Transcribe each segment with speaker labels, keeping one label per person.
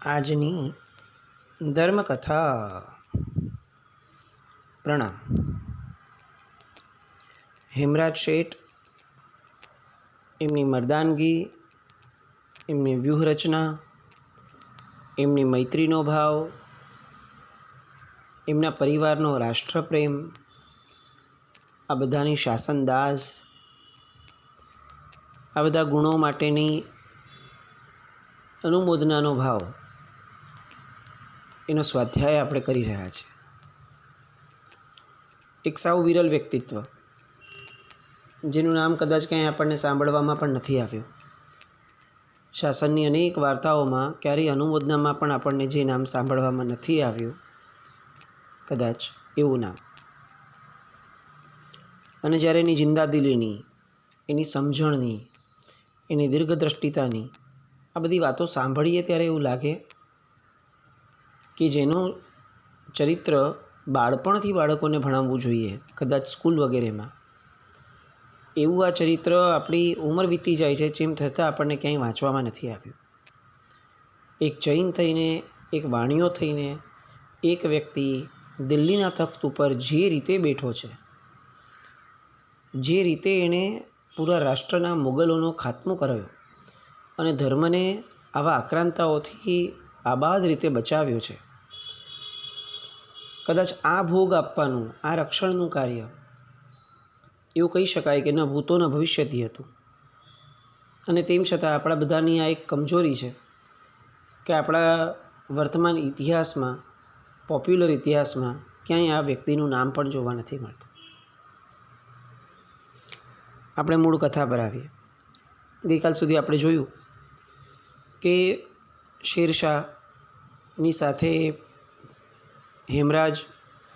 Speaker 1: આજની ધર્મકથા. પ્રણામ. હેમરાજ શેઠ, એમની મર્દાનગી, એમની વ્યૂહરચના, એમની મૈત્રીનો ભાવ, એમના પરિવારનો રાષ્ટ્રપ્રેમ, આ બધાની શાસનદાસ, આ બધા ગુણો માટેની અનુમોદનાનો ભાવ, એનો સ્વાધ્યાય આપણે કરી રહ્યા છીએ. એક સાવ વિરલ વ્યક્તિત્વ, જેનું નામ કદાચ ક્યાંય આપણને સાંભળવામાં પણ નથી આવ્યું. શાસનની અનેક વાર્તાઓમાં ક્યારેય અનુમોદનામાં પણ આપણને જે નામ સાંભળવામાં નથી આવ્યું, કદાચ એવું નામ. અને જ્યારે એની જિંદાદિલીની, એની સમજણની, એની દીર્ઘદ્રષ્ટિતાની આ બધી વાતો સાંભળીએ ત્યારે એવું લાગે કે જેનું ચરિત્ર બાળપણથી બાળકોને ભણાવવું જોઈએ, કદાચ સ્કૂલ વગેરેમાં, એવું આ ચરિત્ર આપણી ઉંમર વીતી જાય છે જેમ થતાં આપણને ક્યાંય વાંચવામાં નથી આવ્યું. એક જૈન થઈને, એક વાણિયો થઈને એક વ્યક્તિ દિલ્હીના તખ્ત ઉપર જે રીતે બેઠો છે, જે રીતે એણે પૂરા રાષ્ટ્રના મુગલોનો ખાત્મો કરાવ્યો અને ધર્મને આવા આક્રાંતાઓથી આબાદ રીતે બચાવ્યો છે, કદાચ આ ભોગ આપવાનું, આ રક્ષણનું કાર્ય એવું કહી શકાય કે ન ભૂતો ન ભવિષ્યથી હતું. અને તેમ છતાં આપણા બધાની આ એક કમજોરી છે કે આપણા વર્તમાન ઇતિહાસમાં, પોપ્યુલર ઇતિહાસમાં ક્યાંય આ વ્યક્તિનું નામ પણ જોવા નથી મળતું. આપણે મૂળ કથા પર આવીએ. ગઈકાલ સુધી આપણે જોયું કે શેરશાહની સાથે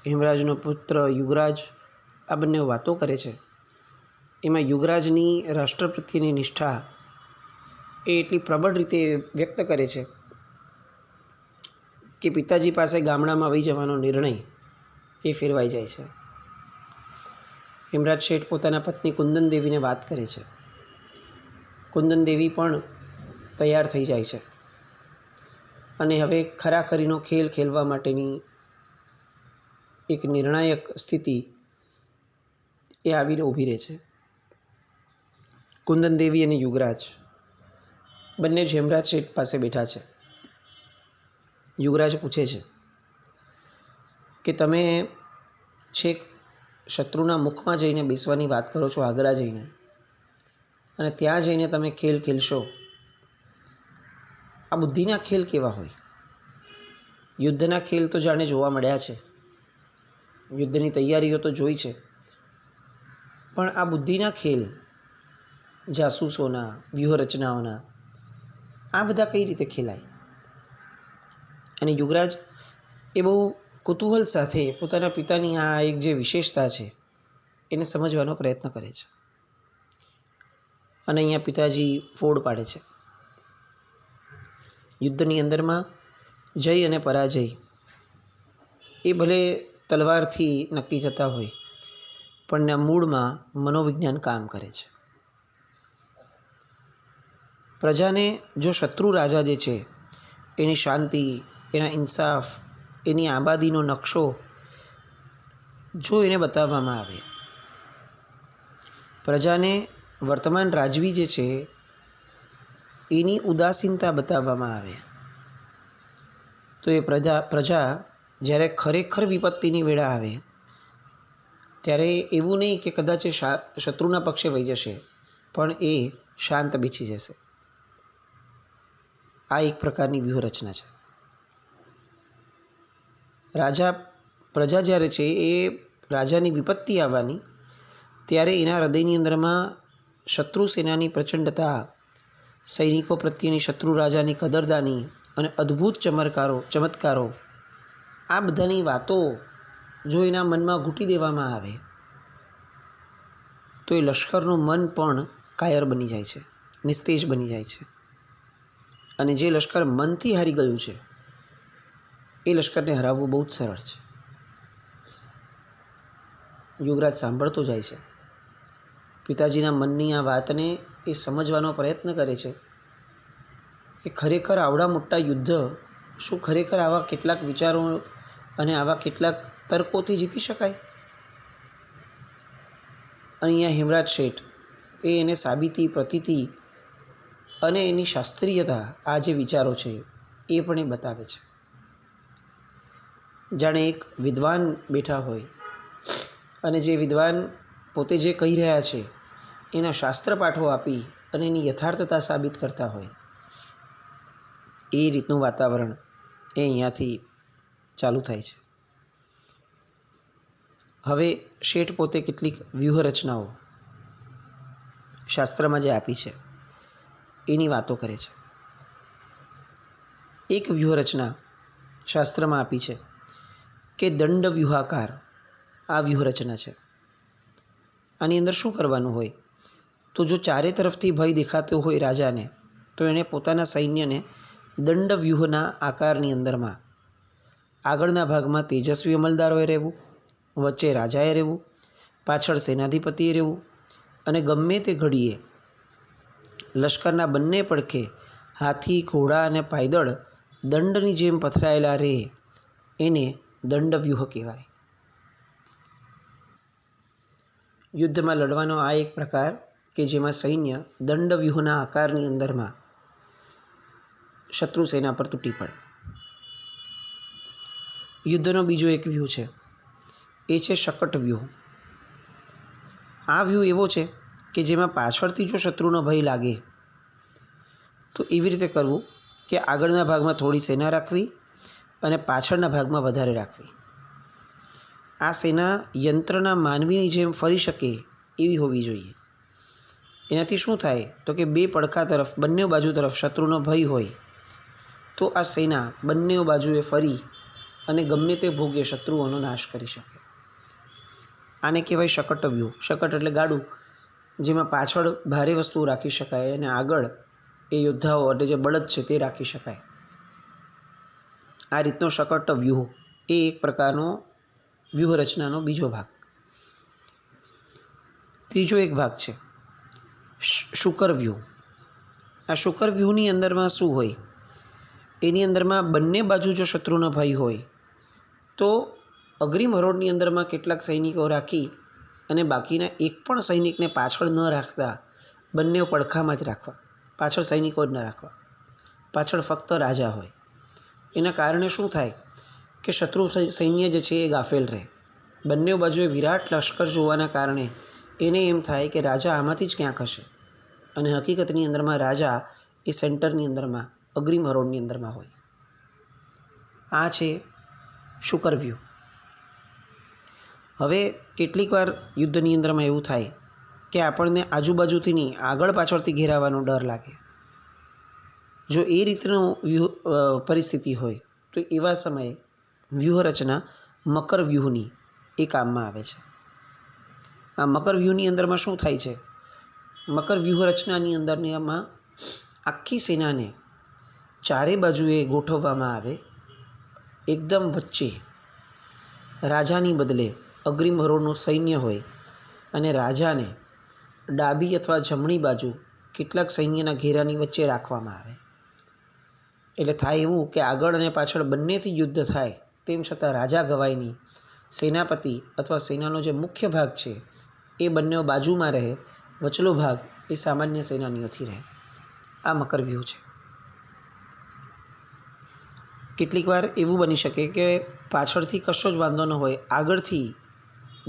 Speaker 1: હેમરાજનો પુત્ર યુગરાજ આ બંને વાતો કરે છે. એમાં યુગરાજની રાષ્ટ્ર પ્રત્યેની નિષ્ઠા એ એટલી પ્રબળ રીતે વ્યક્ત કરે છે કે પિતાજી પાસે ગામડામાં વહી જવાનો નિર્ણય એ ફેરવાઈ જાય છે. હેમરાજ શેઠ પોતાના પત્ની કુંદન દેવીને વાત કરે છે. કુંદન દેવી પણ તૈયાર થઈ જાય છે અને હવે ખરાખરીનો ખેલ ખેલવા માટેની એક નિર્ણાયક સ્થિતિ એ આવીને ઊભી રહે છે. કુંદન દેવી અને યુગરાજ બંને જ હેમરાજ શેઠ પાસે બેઠા છે. યુગરાજ પૂછે છે કે તમે છેક શત્રુના મુખમાં જઈને બેસવાની વાત કરો છો, આગ્રા જઈને, અને ત્યાં જઈને તમે ખેલ ખેલશો. આ બુદ્ધિના ખેલ કેવા હોય? યુદ્ધના ખેલ તો જાણે જોવા મળ્યા છે, યુદ્ધની તૈયારીઓ તો જોઈ છે, પણ આ બુદ્ધિના ખેલ, જાસૂસોના, વ્યૂહરચનાઓના, આ બધા કઈ રીતે ખેલાય? અને યુગરાજ એ બહુ કુતૂહલ સાથે પોતાના પિતાની આ એક જે વિશેષતા છે એને સમજવાનો પ્રયત્ન કરે છે. અને અહીંયા પિતાજી ફોડ પાડે છે. યુદ્ધની અંદરમાં જય અને પરાજય એ ભલે તલવારથી નક્કી થતા હોય, પણ મૂળમાં મનોવિજ્ઞાન કામ કરે છે. પ્રજાને જો શત્રુ રાજા જે છે એની શાંતિ, એના ઇન્સાફ, એની આબાદીનો નકશો જો એને બતાવવામાં આવે, પ્રજાને વર્તમાન રાજવી જે છે એની ઉદાસીનતા બતાવવામાં આવે, તો એ પ્રજા જ્યારે ખરેખર વિપત્તિની વેળા આવે ત્યારે એવું નહીં કે કદાચ એ શત્રુના પક્ષે વહી જશે, પણ એ શાંત બેસી જશે. આ એક પ્રકારની વ્યૂહરચના છે. પ્રજા જ્યારે છે એ રાજાની વિપત્તિ આવવાની ત્યારે એના હૃદયની અંદરમાં શત્રુ સેનાની પ્રચંડતા, સૈનિકો પ્રત્યેની શત્રુ રાજાની કદરદાની અને અદ્ભુત ચમત્કારો, આ બધાની વાતો જો એના મનમાં ઘૂંટી દેવામાં આવે તો એ લશ્કરનું મન પણ કાયર બની જાય છે, નિસ્તેજ બની જાય છે. અને જે લશ્કર મનથી હારી ગયું છે એ લશ્કરને હરાવવું બહુ જ સરળ છે. યુગરાજ સાંભળતો જાય છે. પિતાજીના મનની આ વાતને એ સમજવાનો પ્રયત્ન કરે છે કે ખરેખર આવડા મોટા યુદ્ધ શું ખરેખર આવા કેટલાક વિચારો અને આવા કેટલાક તર્કોથી જીતી શકાય? અને અહીંયા હેમરાજ શેઠ એને સાબિતી, પ્રતીતિ અને એની શાસ્ત્રીયતા, આ જે વિચારો છે એ પણ એ બતાવે છે. જાણે એક વિદ્વાન બેઠા હોય અને જે વિદ્વાન પોતે જે કહી રહ્યા છે એના શાસ્ત્ર પાઠો આપી અને એની યથાર્થતા સાબિત કરતા હોય, એ રીતનું વાતાવરણ એ અહીંયાથી ચાલુ થાય છે. હવે શેઠ પોતે કેટલીક વ્યૂહરચનાઓ શાસ્ત્રમાં જે આપી છે એની વાતો કરે છે. એક વ્યૂહરચના શાસ્ત્રમાં આપી છે કે દંડ વ્યૂહાકાર આ વ્યૂહરચના છે. આની અંદર શું કરવાનું હોય? તો જો ચારે તરફથી ભય દેખાતો હોય રાજાને, તો એણે પોતાના સૈન્યને દંડ વ્યૂહના આકારની અંદરમાં આગળના ભાગમાં તેજસ્વી અમલદારોએ રહેવું, વચ્ચે રાજાએ રહેવું, પાછળ સેનાધિપતિએ રહેવું અને ગમે તે ઘડીએ લશ્કરના બંને પડખે હાથી, ઘોડા અને પાયદળ દંડની જેમ પથરાયેલા રહે, એને દંડવ્યૂહ કહેવાય. યુદ્ધમાં લડવાનો આ એક પ્રકાર કે જેમાં સૈન્ય દંડવ્યૂહના આકારની અંદરમાં શત્રુ સેના પર તૂટી પડે. યુદ્ધનો બીજો એક વ્યૂહ છે, એ છે શકટ વ્યૂહ. આ વ્યૂહ એવો છે કે જેમાં પાછળથી જો શત્રુનો ભય લાગે તો એવી રીતે કરવું કે આગળના ભાગમાં થોડી સેના રાખવી અને પાછળના ભાગમાં વધારે રાખવી. આ સેના યંત્રના માનવીની જેમ ફરી શકે એવી હોવી જોઈએ. એનાથી શું થાય તો કે બે પડખા તરફ, બંને બાજુ તરફ શત્રુનો ભય હોય તો આ સેના બંને બાજુએ ફરી અને ગમે તે ભોગે શત્રુઓનો નાશ કરી શકે. આને કહેવાય શકટ વ્યૂહ. શકટ એટલે ગાડું, જેમાં પાછળ ભારે વસ્તુઓ રાખી શકાય અને આગળ એ યોદ્ધાઓ એટલે જે બળદ છે તે રાખી શકાય. આ રીતનો શકટ વ્યૂહ એ એક પ્રકારનો વ્યૂહરચનાનો બીજો ભાગ. ત્રીજો એક ભાગ છે શુકર વ્યૂહ. આ શુકર વ્યૂહની અંદરમાં શું હોય? એની અંદરમાં બંને બાજુ જો શત્રુનો ભય હોય તો અગ્રિમ હરોળની અંદરમાં કેટલાક સૈનિકો રાખી અને બાકીના એક પણ સૈનિકને પાછળ ન રાખતા બંને પડખામાં જ રાખવા. પાછળ સૈનિકો જ ન રાખવા, પાછળ ફક્ત રાજા હોય. એના કારણે શું થાય કે શત્રુ સૈન્ય જે છે એ ગાફેલ રહે. બંને બાજુએ વિરાટ લશ્કર જોવાના કારણે એને એમ થાય કે રાજા આમાંથી જ ક્યાંક હશે, અને હકીકતની અંદરમાં રાજા એ સેન્ટરની અંદરમાં, અગ્રિમ હરોળની અંદરમાં હોય. આ છે શુકર વ્યૂહ. હવે કેટલીક વાર યુદ્ધની અંદરમાં એવું થાય કે આપણને આજુબાજુથી નહીં, આગળ પાછળથી ઘેરાવાનો ડર લાગે. જો એ રીતનું પરિસ્થિતિ હોય તો એવા સમયે વ્યૂહરચના મકર વ્યૂહની એ કામમાં આવે છે. આ મકર વ્યૂહની અંદરમાં શું થાય છે? મકર વ્યૂહરચનાની અંદરમાં આખી સેનાને ચારે બાજુએ ગોઠવવામાં આવે. એકદમ વચ્ચે રાજાની બદલે અગ્રિમ હરોળનું સૈન્ય હોય અને રાજાને ડાબી અથવા જમણી બાજુ કેટલાક સૈન્યના ઘેરાની વચ્ચે રાખવામાં આવે. એટલે થાય એવું કે આગળ અને પાછળ બંનેથી યુદ્ધ થાય, તેમ છતાં રાજા ગવાય નહીં. સેનાપતિ અથવા સેનાનો જે મુખ્ય ભાગ છે એ બંને બાજુમાં રહે, વચલો ભાગ એ સામાન્ય સેનાનીઓથી રહે. આ મકર વ્યૂહ છે. કેટલીક વાર એવું બની શકે કે પાછળથી કશો જ વાંધો ન હોય, આગળથી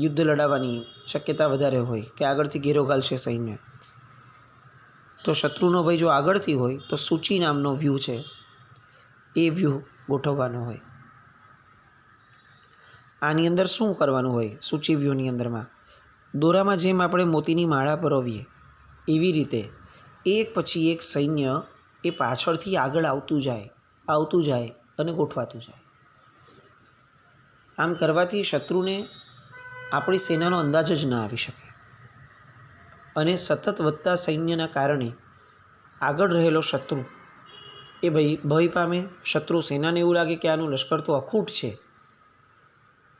Speaker 1: યુદ્ધ લડાવવાની શક્યતા વધારે હોય કે આગળથી ઘેરો ઘાલશે સૈન્ય. તો શત્રુનો ભય જો આગળથી હોય તો સૂચિ નામનો વ્યૂહ છે એ વ્યૂહ ગોઠવવાનો હોય. આની અંદર શું કરવાનું હોય? સૂચિ વ્યૂહની અંદરમાં દોરામાં જેમ આપણે મોતીની માળા પરોવીએ એવી રીતે એક પછી એક સૈન્ય એ પાછળથી આગળ આવતું જાય અને ગોઠવાતું જાય. આમ કરવાથી શત્રુને આપણી સેનાનો અંદાજ જ ના આવી શકે અને સતત વધતા સૈન્યના કારણે આગળ રહેલો શત્રુ એ ભય પામે. શત્રુ સેનાને એવું લાગે કે આનું લશ્કર તો અખૂટ છે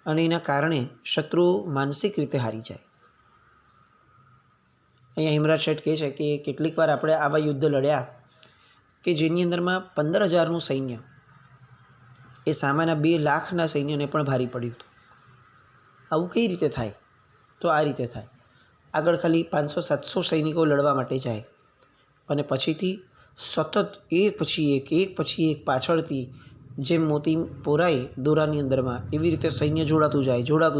Speaker 1: અને એના કારણે શત્રુ માનસિક રીતે હારી જાય. અહીંયા હેમરાજ શેઠ કહે છે કે કેટલીક વાર આપણે આવા યુદ્ધ લડ્યા કે જેની અંદરમાં 15,000નું સૈન્ય એ સામાના 2 લાખના સૈન્યને પણ ભારી પડ્યું હતું. આવું કઈ રીતે થાય? તો આ રીતે થાય. આગળ ખાલી 500-700 સૈનિકો લડવા માટે જાય અને પછીથી સતત એક પછી એક પાછળથી જેમ મોતી પોરાય દોરાની અંદરમાં એવી રીતે સૈન્ય જોડાતું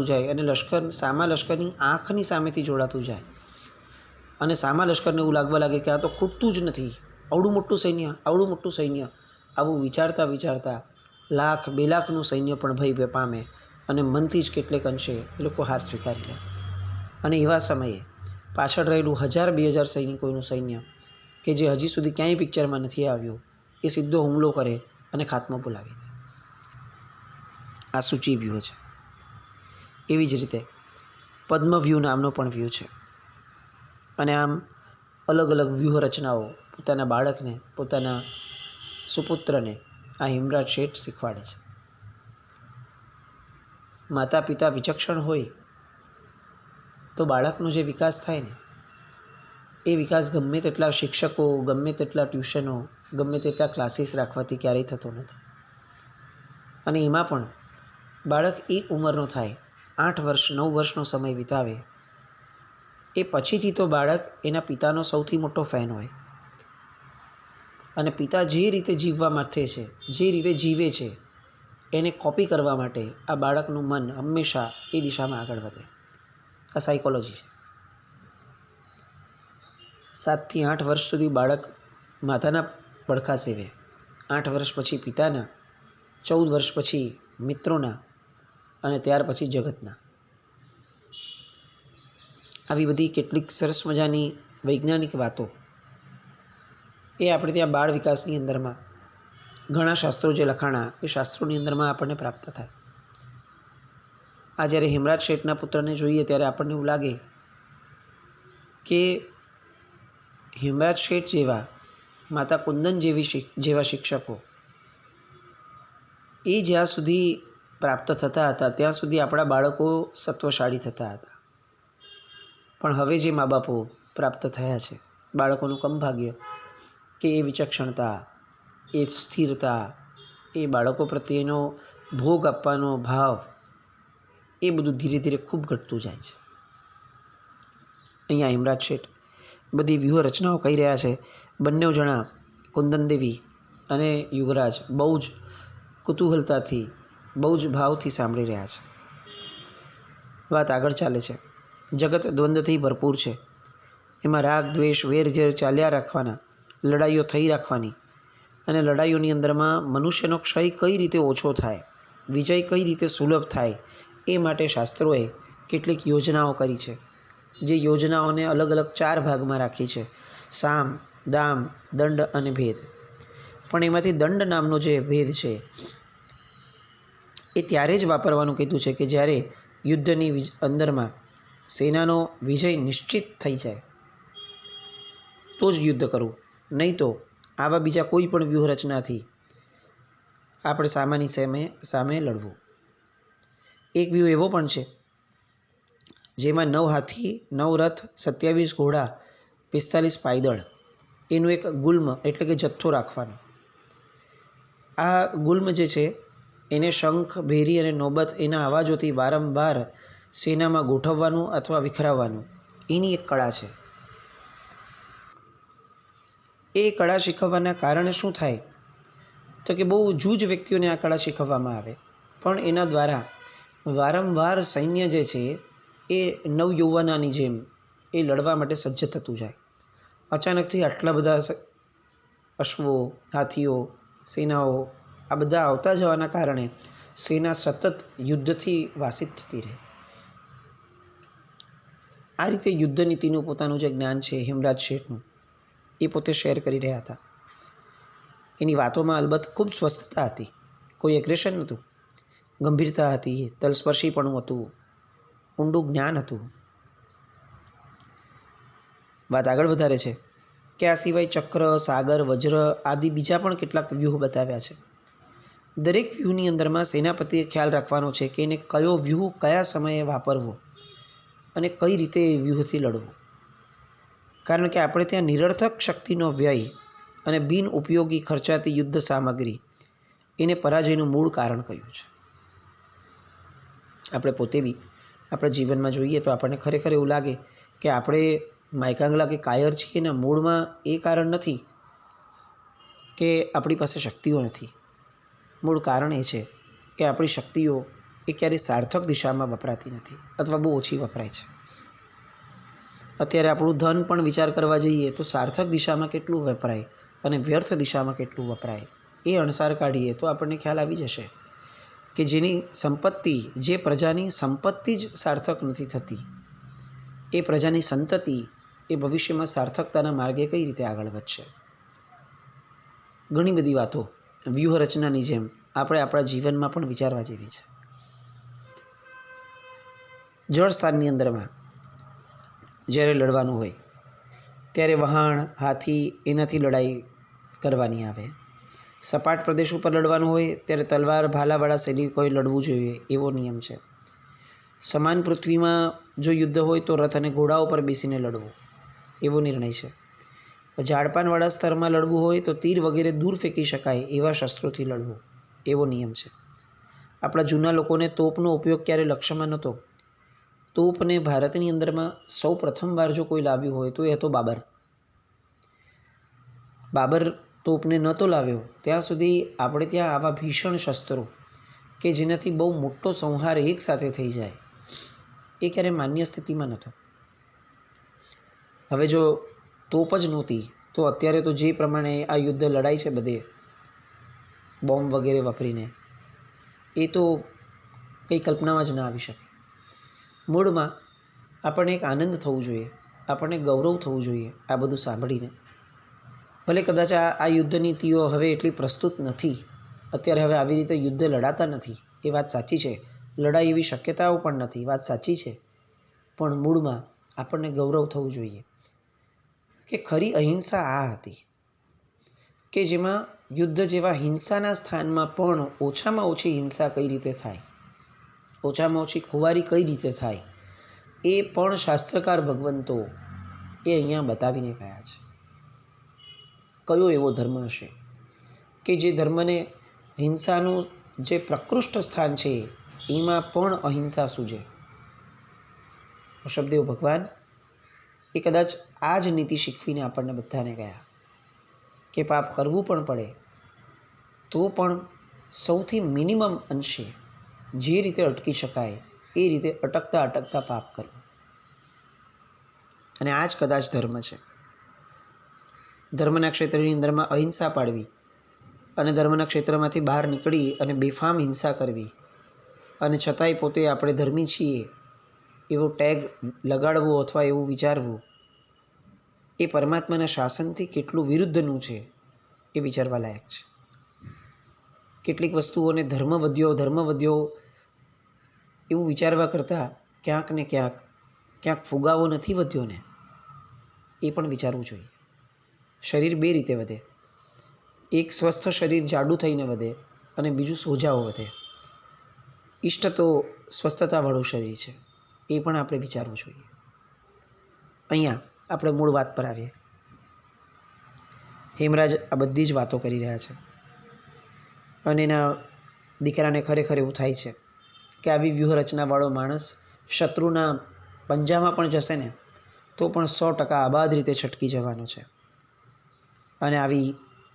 Speaker 1: જાય અને સામા લશ્કરની આંખની સામેથી જોડાતું જાય અને સામા લશ્કરને એવું લાગવા લાગે કે આ તો ખૂટતું જ નથી, આવડું મોટું સૈન્ય. આવું વિચારતા 1,00,000-2 લાખનું સૈન્ય પણ ભય પામે અને મનથી જ કેટલેક અંશે એ લોકો હાર સ્વીકારી લે. અને એવા સમયે પાછળ રહેલું 1,000-2,000 સૈનિકોનું સૈન્ય કે જે હજી સુધી ક્યાંય પિક્ચરમાં નથી આવ્યું, એ સીધો હુમલો કરે અને ખાત્મો બોલાવી દે. આ સૂચિ વ્યૂહ છે. એવી જ રીતે પદ્મવ્યૂહ નામનો પણ વ્યૂહ છે. અને આમ અલગ અલગ વ્યૂહ રચનાઓ પોતાના બાળકને, પોતાના સુપુત્રને આ હેમરાજ શેઠ શીખવાડે છે. માતા પિતા વિચક્ષણ હોય તો બાળકનો જે વિકાસ થાય ને, એ વિકાસ ગમે તેટલા શિક્ષકો, ગમે તેટલા ટ્યુશનો, ગમે તેટલા ક્લાસીસ રાખવાથી ક્યારેય થતો નથી. અને એમાં પણ બાળક એક ઉંમરનો થાય, 8 વર્ષ 9 વર્ષનો સમય વિતાવે, એ પછીથી તો બાળક એના પિતાનો સૌથી મોટો ફેન હોય. અને પિતા જે રીતે જીવવા માંગે છે, જે રીતે જીવે છે, એને કોપી કરવા માટે આ બાળકનું મન હંમેશા એ દિશામાં આગળ વધે. આ સાયકોલોજી છે. 7 થી 8 વર્ષ સુધી બાળક માતાના પડખા સેવે, 8 વર્ષ પછી પિતાના, 14 વર્ષ પછી મિત્રોના અને ત્યાર પછી જગતના. આવી બધી કેટલીક સરસ મજાની વૈજ્ઞાનિક વાતો એ આપણે ત્યાં બાળ વિકાસની અંદરમાં ઘણા શાસ્ત્રો જે લખાણા, એ શાસ્ત્રોની અંદરમાં આપણને પ્રાપ્ત થાય. આ જ્યારે હેમરાજ શેઠના પુત્રને જોઈએ ત્યારે આપણને એવું લાગે કે હેમરાજ શેઠ જેવા, માતા કુંદન જેવા શિક્ષકો એ જ્યાં સુધી પ્રાપ્ત થતા હતા ત્યાં સુધી આપણા બાળકો સત્વશાળી થતા હતા. પણ હવે જે મા બાપો પ્રાપ્ત થયા છે, બાળકોનું કમ ભાગ્ય કે એ વિચક્ષણતા, એ સ્થિરતા, એ બાળકો પ્રત્યેનો ભોગ આપવાનો ભાવ, એ બધું ધીરે ધીરે ખૂબ ઘટતું જાય છે. અહીંયા હેમરાજ શેઠ બધી વ્યૂહ રચનાઓ કહી રહ્યા છે. બંને જણા કુંદનદેવી અને યુગરાજ બહુ જ કુતૂહલતાથી, બહુ જ ભાવથી સાંભળી રહ્યા છે. વાત આગળ ચાલે છે. જગત દ્વંદ્વથી ભરપૂર છે. એમાં રાગ, દ્વેષ, વેર ઝેર ચાલ્યા રાખવાના, લડાઈઓ થઈ રાખવાની. અને લડાઈઓની અંદરમાં મનુષ્યનો ક્ષય કઈ રીતે ઓછો થાય, વિજય કઈ રીતે સુલભ થાય, એ માટે શાસ્ત્રોએ કેટલીક યોજનાઓ કરી છે. જે યોજનાઓને અલગ અલગ 4 ભાગમાં રાખી છે: સામ, દામ, દંડ અને ભેદ. પણ એમાંથી દંડ નામનો જે ભેદ છે એ ત્યારે જ વાપરવાનું કીધું છે કે જ્યારે યુદ્ધની અંદરમાં સેનાનો વિજય નિશ્ચિત થઈ જાય તો જ યુદ્ધ કરવું. નહીં તો આવા બીજા કોઈ પણ વ્યૂહરચનાથી આપણે સામાની સામે લડવું. એક વ્યૂહ એવો પણ છે જેમાં 9 હાથી, 9 રથ, 27 ઘોડા, 45 પાયદળ, એનું એક ગુલ્મ એટલે કે જથ્થો રાખવાનો. આ ગુલ્મ જે છે એને શંખ, ભેરી અને નોબત એના અવાજોથી વારંવાર સેનામાં ગોઠવવાનું અથવા વિખરાવવાનું, એની એક કળા છે. એ કળા શીખવવાના કારણે શું થાય તો કે બહુ જૂજ વ્યક્તિઓને આ કળા શીખવવામાં આવે, પણ એના દ્વારા વારંવાર સૈન્ય જે છે એ નવયૌવનાની જેમ એ લડવા માટે સજ્જ થતું જાય. અચાનકથી આટલા બધા અશ્વો, હાથીઓ, સેનાઓ આ બધા આવતા જવાના કારણે સેના સતત યુદ્ધથી વાસિત થતી રહે. આ રીતે યુદ્ધ નીતિનું પોતાનું જે જ્ઞાન છે હેમરાજ શેઠનું, એ પોતે શેર કરી રહ્યા હતા. એની વાતોમાં અલબત્ત ખૂબ સ્વસ્થતા હતી, કોઈ એગ્રેશન નહોતું, ગંભીરતા હતી, તલસ્પર્શીપણું હતું, ઊંડું જ્ઞાન હતું. વાત આગળ વધારે છે કે આ સિવાય ચક્ર, સાગર, વજ્ર આદિ બીજા પણ કેટલાક વ્યૂહ બતાવ્યા છે. દરેક વ્યૂહની અંદરમાં સેનાપતિએ ખ્યાલ રાખવાનો છે કે એને કયો વ્યૂહ કયા સમયે વાપરવો અને કઈ રીતે એ વ્યૂહથી લડવું. કારણ કે આપણે ત્યાં નિરર્થક શક્તિનો વ્યય અને બિન ઉપયોગી ખર્ચાતી યુદ્ધ સામગ્રી એને પરાજયનું મૂળ કારણ કહ્યું છે. આપણે પોતે બી આપણા જીવનમાં જોઈએ તો આપણને ખરેખર એવું લાગે કે આપણે માયકાંગલા કે કાયર છીએ ને મૂળમાં એ કારણ નથી કે આપણી પાસે શક્તિઓ નથી. મૂળ કારણ એ છે કે આપણી શક્તિઓ એ ક્યારેય સાર્થક દિશામાં વપરાતી નથી અથવા બહુ ઓછી વપરાય છે. અત્યારે આપણું ધન પણ વિચાર કરવા જઈએ તો સાર્થક દિશામાં કેટલું વપરાય અને વ્યર્થ દિશામાં કેટલું વપરાય એ અણસાર કાઢીએ તો આપણને ખ્યાલ આવી જશે કે જેની સંપત્તિ, જે પ્રજાની સંપત્તિ જ સાર્થક નથી થતી, એ પ્રજાની સંતતિ એ ભવિષ્યમાં સાર્થકતાના માર્ગે કઈ રીતે આગળ વધશે. ઘણી બધી વાતો વ્યૂહરચનાની જેમ આપણે આપણા જીવનમાં પણ વિચારવા જેવી છે. જળ સ્થાનની અંદરમાં જ્યારે લડવાનું હોય ત્યારે વહાણ, હાથી એનાથી લડાઈ કરવાની આવે. સપાટ પ્રદેશ ઉપર લડવાનું હોય ત્યારે તલવાર, ભાલાવાળા સૈનિકોએ લડવું જોઈએ એવો નિયમ છે. સમાન પૃથ્વીમાં જો યુદ્ધ હોય તો રથ અને ઘોડા ઉપર બેસીને લડવું એવો નિર્ણય છે. ઝાડપાનવાળા સ્તરમાં લડવું હોય તો તીર વગેરે દૂર ફેંકી શકાય એવા શસ્ત્રોથી લડવું એવો નિયમ છે. આપણા જૂના લોકોને તોપનો ઉપયોગ ક્યારે લક્ષ્યમાં નહોતો. તોપને ભારતની અંદરમાં સૌ પ્રથમવાર જો કોઈ લાવ્યું હોય તો એ હતો બાબર. બાબર તોપને નહોતો લાવ્યો ત્યાં સુધી આપણે ત્યાં આવા ભીષણ શસ્ત્રો કે જેનાથી બહુ મોટો સંહાર એકસાથે થઈ જાય એ ક્યારેય માન્ય સ્થિતિમાં નહોતો. હવે જો તોપ જ નહોતી તો અત્યારે તો જે પ્રમાણે આ યુદ્ધ લડાઈ છે બધે બોમ્બ વગેરે વાપરીને, એ તો કંઈ કલ્પનામાં જ ના આવી શકે. મૂળમાં આપણને એક આનંદ થવું જોઈએ, આપણને ગૌરવ થવું જોઈએ આ બધું સાંભળીને. ભલે કદાચ આ યુદ્ધ નીતિઓ હવે એટલી પ્રસ્તુત નથી, અત્યારે હવે આવી રીતે યુદ્ધ લડાતા નથી, એ વાત સાચી છે. લડાઈ એવી શક્યતાઓ પણ નથી, વાત સાચી છે. પણ મૂળમાં આપણને ગૌરવ થવું જોઈએ કે ખરી અહિંસા આ હતી કે જેમાં યુદ્ધ જેવા હિંસાના સ્થાનમાં પણ ઓછામાં ઓછી હિંસા કઈ રીતે થાય, ઓછામાં ઓછી ખુવારી કઈ રીતે થાય, એ પણ શાસ્ત્રકાર ભગવંતો એ અહીંયા બતાવીને ગયા છે. કયો એવો ધર્મ હશે કે જે ધર્મને હિંસાનું જે પ્રકૃષ્ટ સ્થાન છે એમાં પણ અહિંસા સૂજે. ઋષભદેવ ભગવાન એ કદાચ આ જ નીતિ શીખવીને આપણને બધાને ગયા કે પાપ કરવું પણ પડે તો પણ સૌથી મિનિમમ અંશે જે રીતે અટકી શકાય એ રીતે અટકતા અટકતા પાપ કરવું. અને આ જ કદાચ ધર્મ છે. ધર્મના ક્ષેત્રની અંદરમાં અહિંસા પાડવી અને ધર્મના ક્ષેત્રમાંથી બહાર નીકળી અને બેફામ હિંસા કરવી અને છતાંય પોતે આપણે ધર્મી છીએ એવો ટેગ લગાડવો અથવા એવું વિચારવું, એ પરમાત્માના શાસનથી કેટલું વિરુદ્ધનું છે એ વિચારવા લાયક છે. કેટલીક વસ્તુઓને ધર્મ વધ્યો એવું વિચારવા કરતાં ક્યાંક ને ક્યાંક ફુગાવો નથી વધ્યો ને, એ પણ વિચારવું જોઈએ. શરીર બે રીતે વધે, એક સ્વસ્થ શરીર જાડું થઈને વધે અને બીજું સોજાઓ વધે. ઈષ્ટ તો સ્વસ્થતાવાળું શરીર છે, એ પણ આપણે વિચારવું જોઈએ. અહીંયા આપણે મૂળ વાત પર આવીએ. હેમરાજ આ બધી જ વાતો કરી રહ્યા છે અને એના દીકરાને ખરેખર એવું થાય છે કે આવી વ્યૂહરચનાવાળો માણસ શત્રુના પંજામાં પણ જશે ને તો પણ 100% આબાદ રીતે છટકી જવાનો છે. અને આવી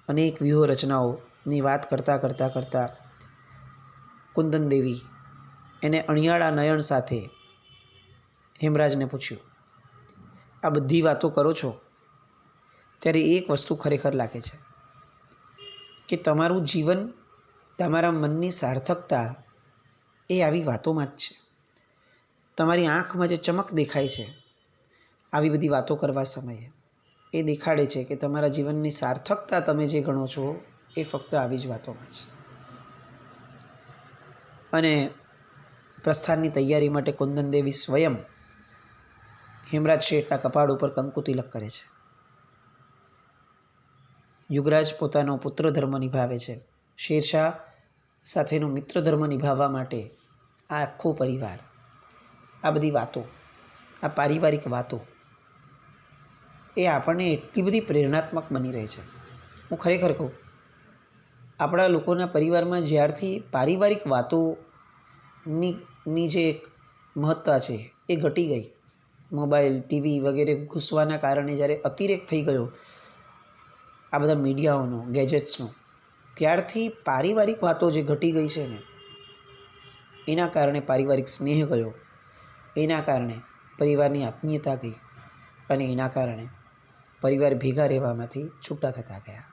Speaker 1: અનેક વ્યૂહરચનાઓની વાત કરતાં કુંદન દેવી એને અણિયાળા નયન સાથે હેમરાજને પૂછ્યું, આ બધી વાતો કરો છો ત્યારે એક વસ્તુ ખરેખર લાગે છે કે તમારું જીવન, તમારા મનની સાર્થકતા એ આવી વાતોમાં જ છે. તમારી આંખમાં જે ચમક દેખાય છે આવી બધી વાતો કરવા સમયે, એ દેખાડે છે કે તમારા જીવનની સાર્થકતા તમે જે ગણો છો એ ફક્ત આવી જ વાતોમાં છે. અને પ્રસ્થાનની તૈયારી માટે કુંદન દેવી સ્વયં હેમરાજ શેઠના કપાળ ઉપર કંકુ તિલક કરે છે. યુગરાજ પોતાનો પુત્ર ધર્મ નિભાવે છે. શેરશાહ સાથેનો મિત્ર ધર્મ નિભાવવા માટે આ આખો પરિવાર, આ બધી વાતો, આ પારિવારિક વાતો એ આપણને એટલી બધી પ્રેરણાત્મક બની રહે છે. હું ખરેખર કહું, આપણા લોકોના પરિવારમાં જ્યારથી પારિવારિક વાતોની જે એક મહત્તા છે એ ઘટી ગઈ, મોબાઈલ ટીવી વગેરે ઘૂસવાના કારણે જ્યારે અતિરેક થઈ ગયો આ બધા મીડિયાઓનો, ગેજેટ્સનો, ત્યારથી પારિવારિક વાતો જે ઘટી ગઈ છે ને, એના કારણે પારિવારિક સ્નેહ ગયો, એના કારણે પરિવારની આત્મીયતા ગઈ અને એના કારણે પરિવાર ભેગા રહેવામાંથી છૂટા થતા ગયા.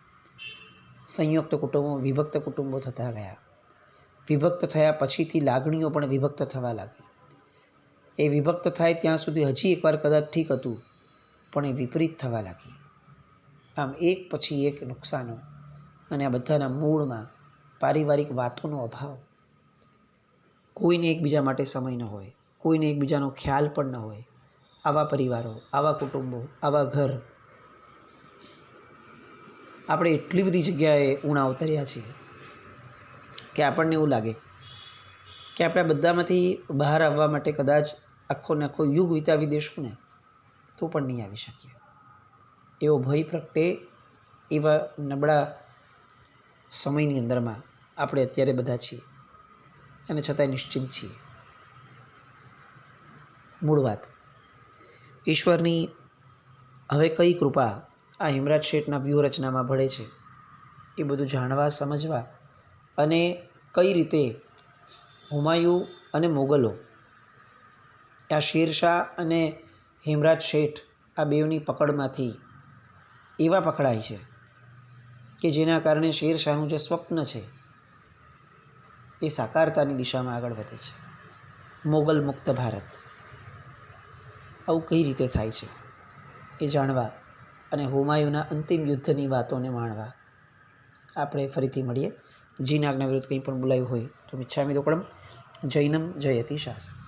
Speaker 1: સંયુક્ત કુટુંબો વિભક્ત કુટુંબો થતા ગયા. વિભક્ત થયા પછીથી લાગણીઓ પણ વિભક્ત થવા લાગી. એ વિભક્ત થાય ત્યાં સુધી હજી એકવાર કદાચ ઠીક હતું, પણ એ વિપરીત થવા લાગી. આમ એક પછી એક નુકસાનો અને આ બધાના મૂળમાં પારિવારિક વાતોનો અભાવ. કોઈને એકબીજા માટે સમય ન હોય, કોઈને એકબીજાનો ખ્યાલ પણ ન હોય. આવા પરિવારો, આવા કુટુંબો, આવા ઘર આપણે એટલી બધી જગ્યાએ ઉણા ઉતર્યા છીએ કે આપણને એવું લાગે કે આપણે બધામાંથી બહાર આવવા માટે કદાચ આખો ને આખો યુગ વિતાવી દઈશું ને તો પણ નહીં આવી શકીએ. એવો ભય પ્રગટે એવા નબળા સમયની અંદરમાં આપણે અત્યારે બધા છીએ અને છતાંય નિશ્ચિંત છીએ. મૂળ વાત, ઈશ્વરની હવે કઈ કૃપા આ હેમરાજ શેઠના વ્યૂહરચનામાં ભળે છે એ બધું જાણવા, સમજવા અને કઈ રીતે હુમાયુ અને મોગલો, આ શેરશાહ અને હેમરાજ શેઠ આ બેઉની પકડમાંથી એવા પકડાય છે કે જેના કારણે શેરશાહનું જે સ્વપ્ન છે એ સાકારતાની દિશામાં આગળ વધે છે. મોગલ મુક્ત ભારત, આવું કઈ રીતે થાય છે એ જાણવા અને હુમાયુના અંતિમ યુદ્ધની વાતોને માણવા આપણે ફરીથી મળીએ. જીના આજ્ઞા વિરુદ્ધ કંઈ પણ બોલાયું હોય તો મિચ્છામિ દુક્કડમ. જૈનમ જયતિ શાસન.